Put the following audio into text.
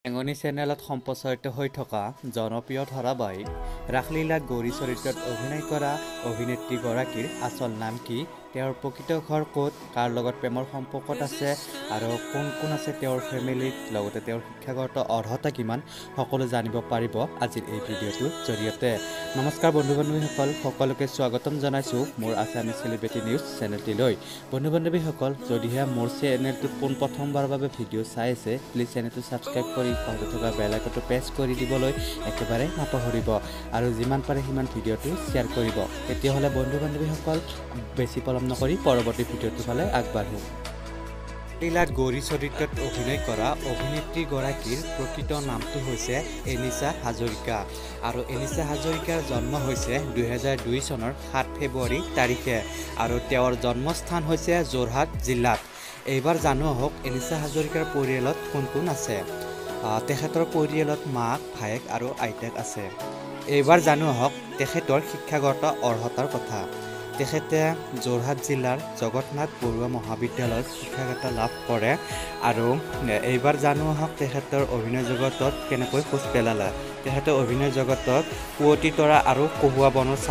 এঙনি চেনেলত সম্প্ৰচাৰিত হৈ থকা জনপ্ৰিয় ধাৰাবাহিক ৰাসলীলা গৌৰী চৰিত্ৰত অভিনয় কৰা অভিনেত্ৰীগৰাকীৰ আচল নাম কি, তেওঁৰ প্ৰকৃত ঘৰ ক'ত, কাৰ লগত প্ৰেমৰ সম্পৰ্কত আছে আৰু কোন কোন আছে তেওঁৰ ফেমিলিত, লগতে তেওঁৰ শিক্ষাগত অৰ্হতা কিমান, সকলো জানিব পাৰিব আজিৰ এই ভিডিঅ'টোৰ জৰিয়তে। নমস্কাৰ বন্ধু বান্ধৱীসকল, সকলোকে স্বাগতম জনাইছোঁ মোৰ আছামিজ চেলিব্ৰিটি নিউজ চেনেলটিলৈ। বন্ধু বান্ধৱীসকল, যদিহে মোৰ চেনেলটোত পোনপ্ৰথমবাৰৰ বাবে ভিডিঅ' চাই আছে, প্লিজ চেনেলটো ছাবস্ক্ৰাইব কৰি কাষতে থকা বেল আইকনটো প্ৰেছ কৰি দিবলৈ একেবাৰে নাপাহৰিব আৰু যিমান পাৰে সিমান ভিডিঅ'টো শ্বেয়াৰ কৰিব। তেতিয়াহ'লে বন্ধু বান্ধৱীসকল, বেছি পলম নকৰি পৰৱৰ্তী ভিডিঅ'টোৰ ফালে আগবাঢ়োঁ। লীলাত গৌৰী চৰিত্ৰত অভিনয় কৰা অভিনেত্ৰীগৰাকীৰ প্ৰকৃত নামটো হৈছে এনিশা হাজৰিকা আৰু এনিশা হাজৰিকাৰ জন্ম হৈছে 2002 চনৰ 7 ফেব্ৰুৱাৰী তাৰিখে আৰু তেওঁৰ জন্মস্থান হৈছে যোৰহাট জিলাত। এইবাৰ জানো আহক এনিশা হাজৰিকাৰ পৰিয়ালত কোন কোন আছে। তেখেতৰ পৰিয়ালত মাক, ভায়েক আৰু আইতাক আছে। এইবাৰ জানো আহক তেখেতৰ শিক্ষাগত অৰ্হতাৰ কথা। তেখেতে যোৰহাট জিলাৰ জগন্নাথ বৰুৱা মহাবিদ্যালয়ত শিক্ষাগত লাভ কৰে আৰু এইবাৰ জানো আহক তেখেতৰ অভিনয় জগতত কেনেকৈ খোজ পেলালে। তেখেতে অভিনয় জগতত পুৱতি তৰা আৰু কহুৱা বনৰ চাহ